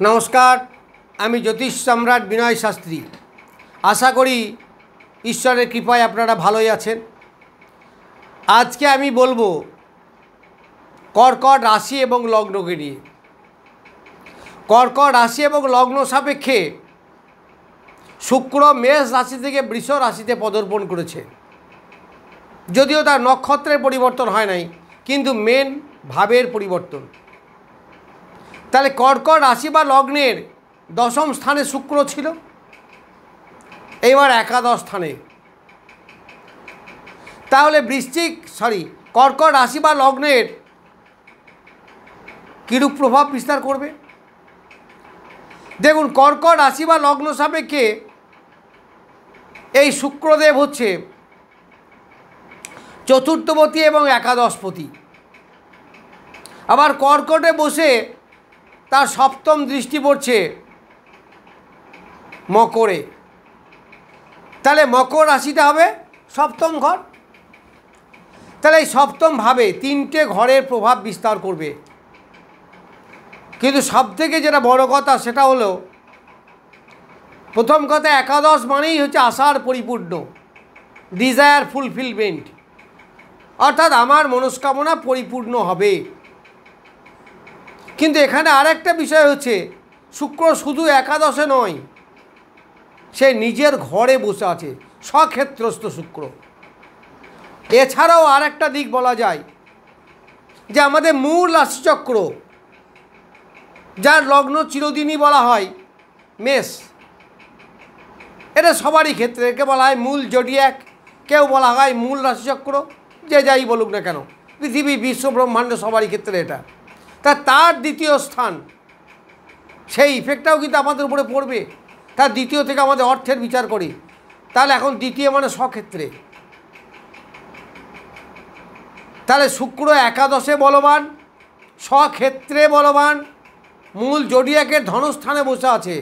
নমস্কার, আমি জ্যোতিষ সম্রাট বিনয় শাস্ত্রী। আশা করি ঈশ্বরের কৃপায় আপনারা ভালোই আছেন। আজকে আমি বলবো কর্কট রাশি এবং লগ্নকে নিয়ে। কর্কট রাশি এবং লগ্ন সাপেক্ষে শুক্র মেষ রাশি থেকে বৃষ রাশিতে পদার্পণ করেছে। যদিও তার নক্ষত্রের পরিবর্তন হয় নাই, কিন্তু মেন ভাবের পরিবর্তন। তাহলে কর্কট রাশি বা লগ্নের দশম স্থানে শুক্র ছিল, এবার একাদশ স্থানে। তাহলে কর্কট রাশি বা লগ্নের কীরূপ প্রভাব বিস্তার করবে? দেখুন, কর্কট রাশি বা লগ্ন সাপেক্ষে এই শুক্রদেব হচ্ছে চতুর্থপতি এবং একাদশপতি। আবার কর্কটে বসে তার সপ্তম দৃষ্টি পড়ছে মকরে। তাহলে মকর রাশিটা হবে সপ্তম ঘর। তাহলে এই সপ্তম ভাবে তিনটে ঘরের প্রভাব বিস্তার করবে। কিন্তু সবথেকে যেটা বড় কথা সেটা হলো, প্রথম কথা, একাদশ মানেই হচ্ছে আশার পরিপূর্ণ, ডিজায়ার ফুলফিলমেন্ট, অর্থাৎ আমার মনস্কামনা পরিপূর্ণ হবে। কিন্তু এখানে আরেকটা বিষয় হচ্ছে, শুক্র শুধু একাদশে নয়, সে নিজের ঘরে বসে আছে, স্বক্ষেত্রস্থ শুক্র। এছাড়াও আরেকটা দিক বলা যায় যে আমাদের মূল রাশিচক্র, যার লগ্ন চিরদিনই বলা হয় মেষ, এটা সবারই ক্ষেত্রে একে বলা হয় মূল জোডিয়াক, কেউ বলা হয় মূল রাশিচক্র, যে যাই বলুক না কেন, পৃথিবী বিশ্ব ব্রহ্মাণ্ড সবারই ক্ষেত্রে এটা। তার দ্বিতীয় স্থান, সেই ইফেক্টটাও কিন্তু আমাদের উপরে পড়বে। তার দ্বিতীয় থেকে আমাদের অর্থের বিচার করি, তাহলে এখন দ্বিতীয় মানে স্বক্ষেত্রে। তাহলে শুক্র একাদশে বলবান, স্বক্ষেত্রে বলবান, মূল জোডিয়াকের ধনস্থানে বসে আছে,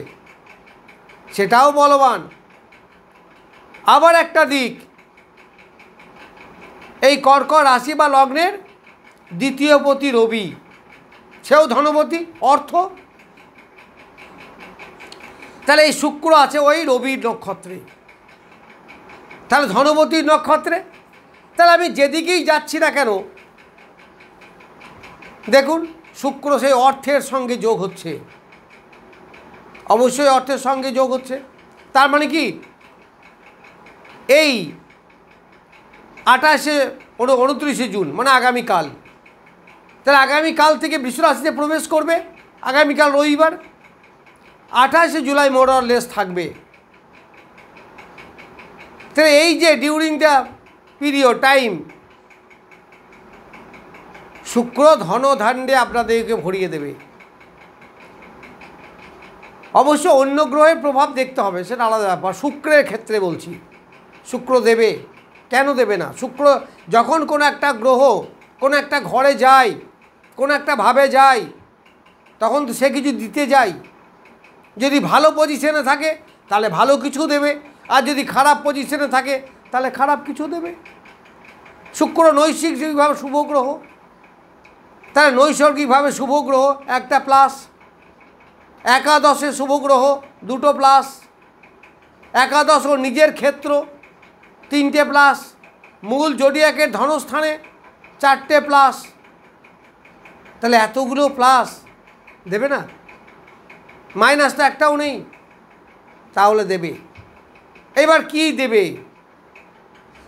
সেটাও বলবান। আবার একটা দিক, এই কর্কট রাশি বা লগ্নের দ্বিতীয় পতি রবি, সেও ধনপতি, অর্থ। তাহলে এই শুক্র আছে ওই রবির নক্ষত্রে, তাহলে ধনপতির নক্ষত্রে। তাহলে আমি যেদিকেই যাচ্ছি না কেন, দেখুন শুক্র সেই অর্থের সঙ্গে যোগ হচ্ছে, অবশ্যই অর্থের সঙ্গে যোগ হচ্ছে। তার মানে কি, এই 29শে জুন মানে আগামীকাল, তাহলে আগামীকাল থেকে বৃষ রাশিতে প্রবেশ করবে। আগামীকাল রবিবার, 28শে জুলাই মোর অর লেস থাকবে। তাহলে এই যে ডিউরিং দ্য পিরিয়ড টাইম, শুক্র ধন ধান্যে আপনাদেরকে ভরিয়ে দেবে। অবশ্য অন্য গ্রহের প্রভাব দেখতে হবে, সেটা আলাদা ব্যাপার। শুক্রের ক্ষেত্রে বলছি, শুক্র দেবে, কেন দেবে না? শুক্র যখন কোনো একটা গ্রহ কোনো একটা ঘরে যায়, কোনো একটা ভাবে যায়, তখন তো সে কিছু দিতে যায়। যদি ভালো পজিশনে থাকে তাহলে ভালো কিছু দেবে, আর যদি খারাপ পজিশনে থাকে তাহলে খারাপ কিছু দেবে। শুক্র নৈসর্গিকভাবে শুভ গ্রহ, তাহলে নৈসর্গিকভাবে শুভ গ্রহ একটা প্লাস, একাদশে শুভ গ্রহ দুটো প্লাস, একাদশ ও নিজের ক্ষেত্র তিনটে প্লাস, মূল জোডিয়াকের ধনস্থানে চারটে প্লাস। তাহলে এতগুলো প্লাস দেবে না? মাইনাসটা একটাও নেই, তাহলে দেবে। এবার কি দেবে?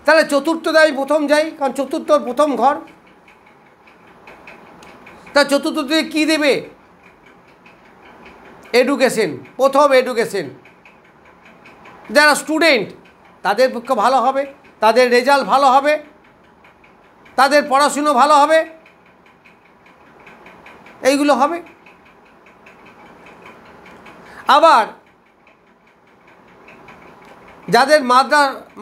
তাহলে চতুর্থতে আমি প্রথম যাই, কারণ চতুর্থর প্রথম ঘর। তা চতুর্থতে কী দেবে? এডুকেশন, প্রথম এডুকেশন। যারা স্টুডেন্ট তাদের পক্ষে ভালো হবে, তাদের রেজাল্ট ভালো হবে, তাদের পড়াশুনো ভালো হবে, এইগুলো হবে। আবার যাদের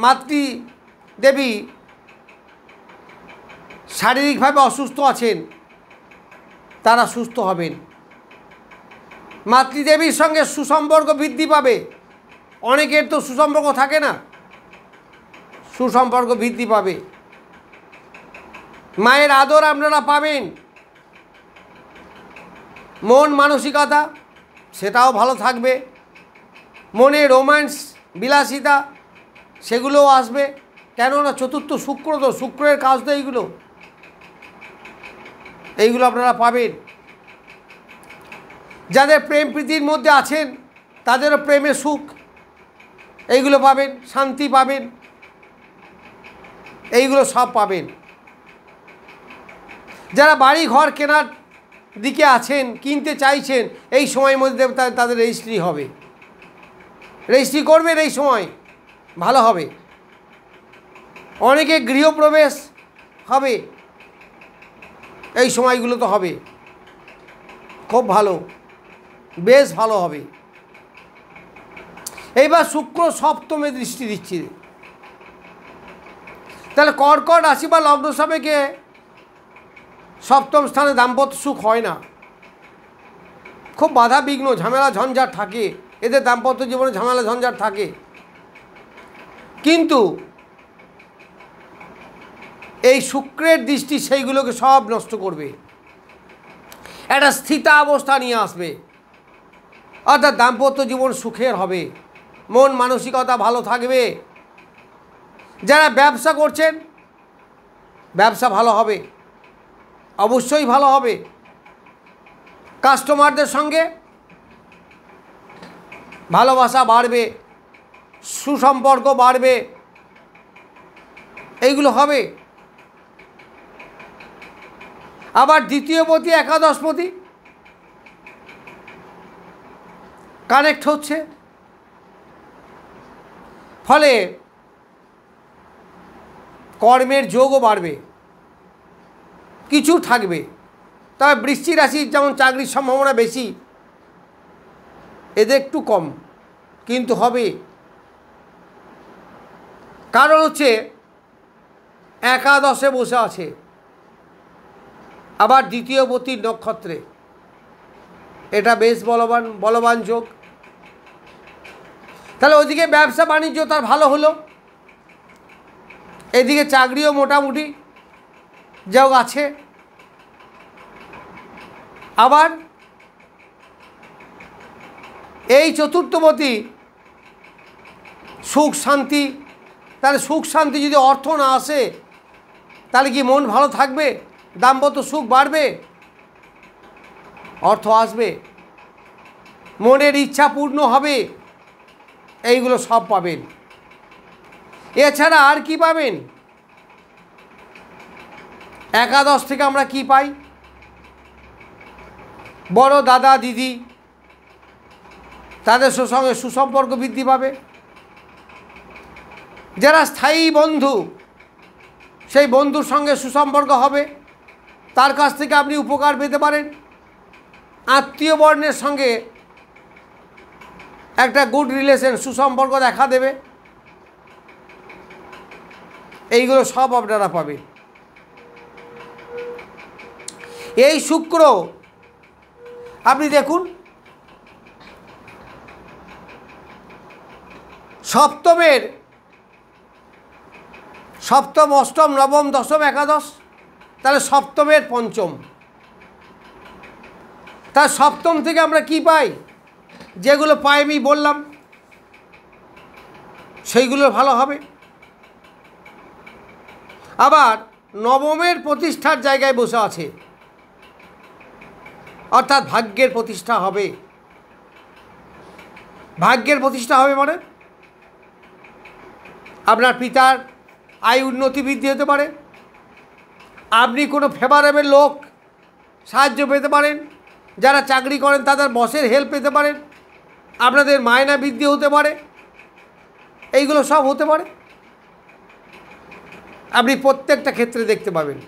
মাতৃদেবী শারীরিকভাবে অসুস্থ আছেন, তারা সুস্থ হবেন। মাতৃদেবীর সঙ্গে সুসম্পর্ক বৃদ্ধি পাবে। অনেকের তো সুসম্পর্ক থাকে না, সুসম্পর্ক বৃদ্ধি পাবে। মায়ের আদর আপনারা পাবেন। মন মানসিকতা সেটাও ভালো থাকবে। মনে রোম্যান্স বিলাসিতা সেগুলোও আসবে, কেননা চতুর্থ শুক্র, তো শুক্রের কাজ তো এইগুলো আপনারা পাবেন। যাদের প্রেম প্রীতির মধ্যে আছেন তাদেরও প্রেমে সুখ এইগুলো পাবেন, শান্তি পাবেন, এইগুলো সব পাবেন। যারা বাড়ি ঘর কেনার দিকে আছেন, কিনতে চাইছেন, এই সময়ের মধ্যে তাদের রেজিস্ট্রি হবে, রেজিস্ট্রি করবেন, এই সময় ভালো হবে। অনেকে গৃহপ্রবেশ হবে, এই সময়গুলো তো হবে, খুব ভালো, বেশ ভালো হবে। এইবার শুক্র সপ্তমে দৃষ্টি দিচ্ছে, তাহলে কর্কট রাশি বা লগ্ন সাপেক্ষে সপ্তম স্থানে দাম্পত্য সুখ হয় না, খুব বাধা বিঘ্ন, ঝামেলা ঝঞ্ঝাট থাকে, এদের দাম্পত্য জীবনে ঝামেলা ঝঞ্ঝাট থাকে। কিন্তু এই শুক্রের দৃষ্টি সেইগুলোকে সব নষ্ট করবে, একটা স্থিতাবস্থা নিয়ে আসবে, অর্থাৎ দাম্পত্য জীবন সুখের হবে, মন মানসিকতা ভালো থাকবে। যারা ব্যবসা করছেন ব্যবসা ভালো হবে, অবশ্যই ভালো হবে। কাস্টমারদের সঙ্গে ভালোবাসা বাড়বে, সুসম্পর্ক বাড়বে, এইগুলো হবে। আবার দ্বিতীয়পতি একাদশপতি কানেক্ট হচ্ছে, ফলে কর্মের যোগও বাড়বে, কিছু থাকবে। তবে বৃশ্চিক রাশির যেমন চাকরির সম্ভাবনা বেশি, এদের একটু কম, কিন্তু হবে। কারণ হচ্ছে একাদশে বসে আছে, আবার দ্বিতীয়পতির নক্ষত্রে, এটা বেশ বলবান যোগ। তাহলে ওইদিকে ব্যবসা বাণিজ্য তার ভালো হলো, এদিকে চাকরিও মোটামুটি যোগ আছে। আবার এই চতুর্থপতি সুখ শান্তি, তাহলে সুখ শান্তি যদি অর্থ না আসে তাহলে কি মন ভালো থাকবে? দাম্পত্য সুখ বাড়বে, অর্থ আসবে, মনের ইচ্ছা পূর্ণ হবে, এইগুলো সব পাবেন। এছাড়া আর কি পাবেন? একাদশ থেকে আমরা কি পাই? বড় দাদা দিদি তাদের সঙ্গে সুসম্পর্ক বৃদ্ধি পাবে। যারা স্থায়ী বন্ধু, সেই বন্ধুর সঙ্গে সুসম্পর্ক হবে, তার কাছ থেকে আপনি উপকার পেতে পারেন। আত্মীয় বর্ণের সঙ্গে একটা গুড রিলেশন, সুসম্পর্ক দেখা দেবে, এইগুলো সব আপনারা পাবেন। এই শুক্র আপনি দেখুন সপ্তমের, সপ্তম অষ্টম নবম দশম একাদশ, তাহলে সপ্তমের পঞ্চম, তার সপ্তম থেকে আমরা কি পাই? যেগুলো পাই আমি বললাম সেইগুলো ভালো হবে। আবার নবমের প্রতিষ্ঠার জায়গায় বসে আছে, অর্থাৎ ভাগ্যের প্রতিষ্ঠা হবে। ভাগ্যের প্রতিষ্ঠা হবে মানে আপনার পিতার আয় উন্নতি বৃদ্ধি হতে পারে, আপনি কোনো ফেভারেবল লোক সাহায্য পেতে পারেন, যারা চাকরি করেন তাদের বসের হেল্প পেতে পারেন, আপনাদের মায়না বৃদ্ধি হতে পারে, এইগুলো সব হতে পারে। আপনি প্রত্যেকটা ক্ষেত্রে দেখতে পাবেন,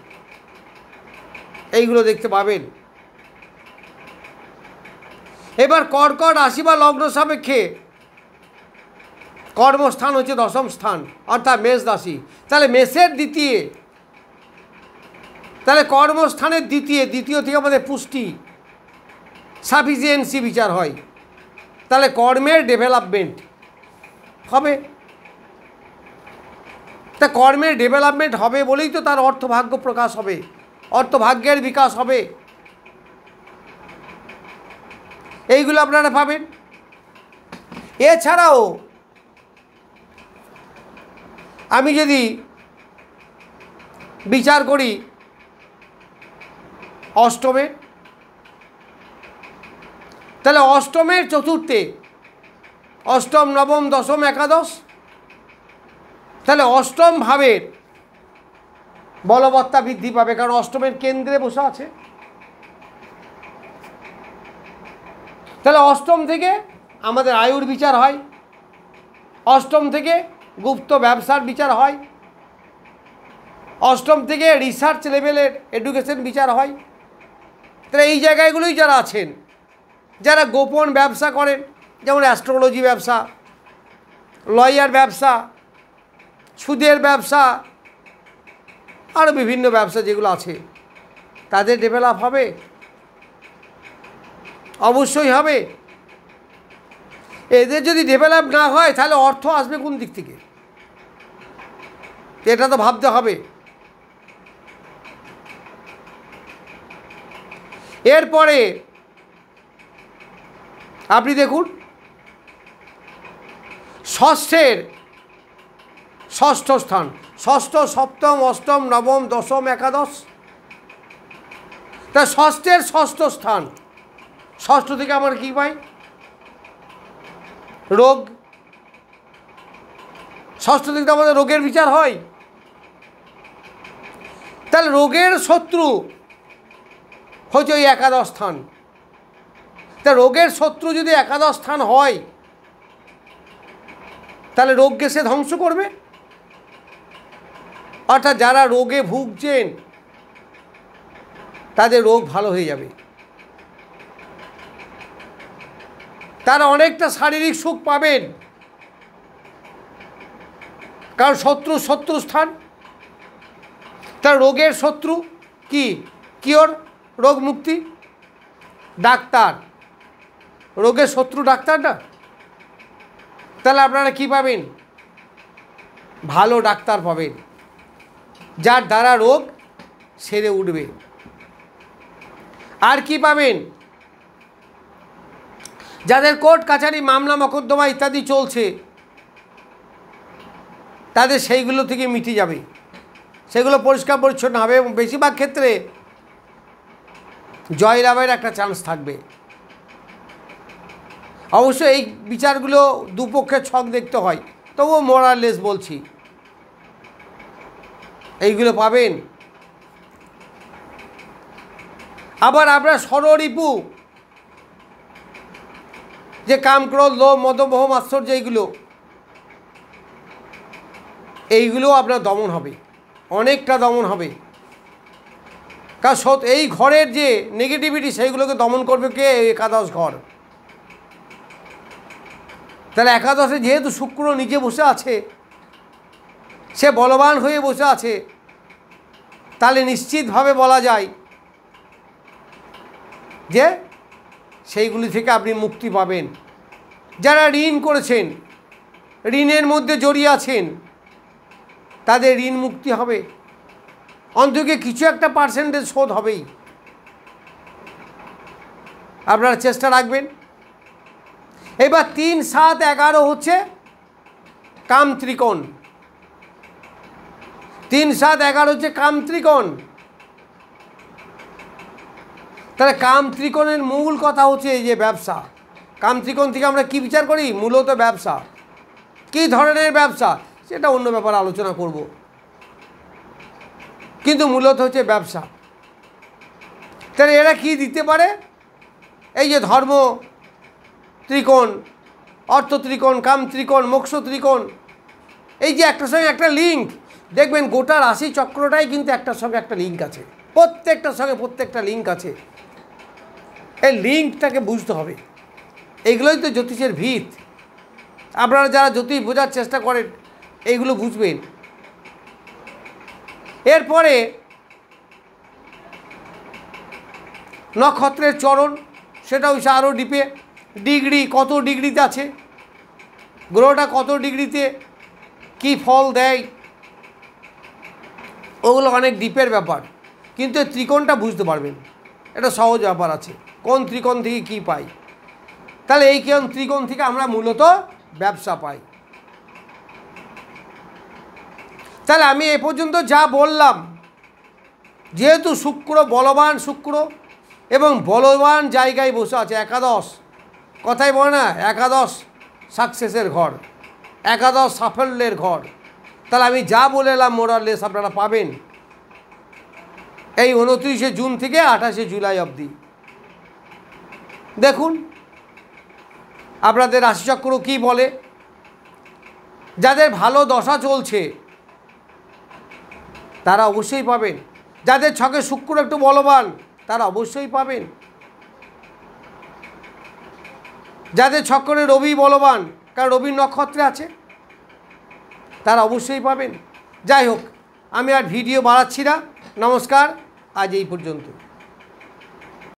এইগুলো দেখতে পাবেন। এবার কর্কট রাশি বা লগ্ন সাপেক্ষে কর্মস্থান হচ্ছে দশম স্থান, অর্থাৎ মেষ রাশি। তাহলে মেষের দ্বিতীয়, তাহলে কর্মস্থানের দ্বিতীয় থেকে আমাদের পুষ্টি সাফিসিয়েন্সি বিচার হয়, তাহলে কর্মের ডেভেলপমেন্ট হবে। তা কর্মের ডেভেলপমেন্ট হবে বলেই তো তার অর্থভাগ্য প্রকাশ হবে, অর্থভাগ্যের বিকাশ হবে। এইগুলো আপনারা পাবেন। এছাড়াও আমি যদি বিচার করি অষ্টমে, তাহলে অষ্টমের চতুর্থে, অষ্টম, নবম, দশম, একাদশ, তাহলে অষ্টম ভাবের বলবত্তা বৃদ্ধি পাবে, কারণ অষ্টমের কেন্দ্রে বসে আছে। তাহলে অষ্টম থেকে আমাদের আয়ুর বিচার হয়, অষ্টম থেকে গুপ্ত ব্যবসার বিচার হয়, অষ্টম থেকে রিসার্চ লেভেলের এডুকেশন বিচার হয়। তাহলে এই জায়গাগুলোই যারা আছেন, যারা গোপন ব্যবসা করেন, যেমন অ্যাস্ট্রোলজি ব্যবসা, লয়ার ব্যবসা, সুদের ব্যবসা, আরও বিভিন্ন ব্যবসা যেগুলো আছে, তাদের ডেভেলপ হবে, অবশ্যই হবে। এদের যদি ডেভেলপ না হয় তাহলে অর্থ আসবে কোন দিক থেকে, এটা তো ভাবতে হবে। এরপরে আপনি দেখুন ষষ্ঠের ষষ্ঠ স্থান, ষষ্ঠ, সপ্তম, অষ্টম, নবম, দশম, একাদশ, তা ষষ্ঠের ষষ্ঠ স্থান, ষষ্ঠ থেকে আমরা কী পাই? রোগ। ষষ্ঠ থেকে তো আমাদের রোগের বিচার হয়। তাহলে রোগের শত্রু হচ্ছে ওই একাদশ স্থান। তা রোগের শত্রু যদি একাদশ স্থান হয়, তাহলে রোগকে সে ধ্বংস করবে। অর্থাৎ যারা রোগে ভুগছেন তাদের রোগ ভালো হয়ে যাবে, তারা অনেকটা শারীরিক সুখ পাবেন, কারণ শত্রু স্থান। তার রোগের শত্রু কি? কিওর, রোগ মুক্তি। ডাক্তার, রোগের শত্রু ডাক্তার না? তাহলে আপনারা কি পাবেন? ভালো ডাক্তার পাবেন, যার দ্বারা রোগ সেরে উঠবে। আর কি পাবেন? যাদের কোর্ট কাছারি, মামলা মকদ্দমা ইত্যাদি চলছে, তাদের সেইগুলো থেকে মিটে যাবে, সেগুলো পরিষ্কার পরিচ্ছন্ন হবে এবং বেশিরভাগ ক্ষেত্রে জয়লাভের একটা চান্স থাকবে। অবশ্য এই বিচারগুলো দুপক্ষের ছক দেখতে হয়, তবুও মোরালেস বলছি, এইগুলো পাবেন। আবার আপনার ষড়রিপু, যে কাম, ক্রোধ, লোভ, মদ, মোহ, মাৎসর্য, এইগুলো আপনার দমন হবে, অনেকটা দমন হবে। কারণ এই ঘরের যে নেগেটিভিটি সেইগুলোকে দমন করবে কে? একাদশ ঘর। তাহলে একাদশে যেহেতু শুক্র নিজে বসে আছে, সে বলবান হয়ে বসে আছে, তাহলে নিশ্চিতভাবে বলা যায় যে সেইগুলি থেকে আপনি মুক্তি পাবেন। যারা ঋণ করেছেন, ঋণের মধ্যে জড়িয়ে আছেন, তাদের ঋণ মুক্তি হবে, অন্তত কিছু একটা পার্সেন্টেজ শোধ হবেই। আপনারা চেষ্টা রাখবেন। এবার 3, 7, 11 হচ্ছে কাম ত্রিকোণ। 3, 7, 11 হচ্ছে কাম ত্রিকোণ। তাহলে কাম ত্রিকোণের মূল কথা হচ্ছে এই যে ব্যবসা। কাম ত্রিকোণ থেকে আমরা কি বিচার করি? মূলত ব্যবসা। কী ধরনের ব্যবসা সেটা অন্য ব্যাপারে আলোচনা করব, কিন্তু মূলত হচ্ছে ব্যবসা। তাহলে এরা কি দিতে পারে? এই যে ধর্ম ত্রিকোণ, অর্থ ত্রিকোণ, কাম ত্রিকোণ, মোক্ষ ত্রিকোণ, এই যে একটার সঙ্গে একটা লিঙ্ক, দেখবেন গোটা রাশি চক্রটাই কিন্তু একটার সঙ্গে একটা লিঙ্ক আছে, প্রত্যেকটার সঙ্গে প্রত্যেকটা লিঙ্ক আছে। এই লিঙ্কটাকে বুঝতে হবে, এইগুলোই তো জ্যোতিষের ভিত। আপনারা যারা জ্যোতিষ বোঝার চেষ্টা করেন এইগুলো বুঝবেন। এরপরে নক্ষত্রের চরণ, সেটা হচ্ছে আরও ডিপে, ডিগ্রি কত ডিগ্রিতে আছে, গ্রহটা কত ডিগ্রিতে কি ফল দেয়, ওগুলো অনেক ডিপের ব্যাপার। কিন্তু ত্রিকোণটা বুঝতে পারবেন, এটা সহজ ব্যাপার আছে, কোন ত্রিকোণ থেকে কী পাই। তাহলে এই ত্রিকোণ থেকে আমরা মূলত ব্যবসা পাই। তাহলে আমি এ পর্যন্ত যা বললাম, যেহেতু শুক্র বলবান, শুক্র এবং বলবান জায়গায় বসে আছে, একাদশ, কথাই বলে না একাদশ সাকসেসের ঘর, একাদশ সাফল্যের ঘর। তাহলে আমি যা বলে এলাম মোরালেস আপনারা পাবেন এই 29শে জুন থেকে 28শে জুলাই অবধি। দেখুন আপনাদের রাশিচক্র কী বলে। যাদের ভালো দশা চলছে তারা অবশ্যই পাবেন, যাদের ছকে শুক্র একটু বলবান তারা অবশ্যই পাবেন, যাদের ছক্রে রবি বলবান, কারণ রবির নক্ষত্রে আছে, তারা অবশ্যই পাবেন। যাই হোক, আমি আর ভিডিও বাড়াচ্ছি না। নমস্কার, আজ এই পর্যন্ত।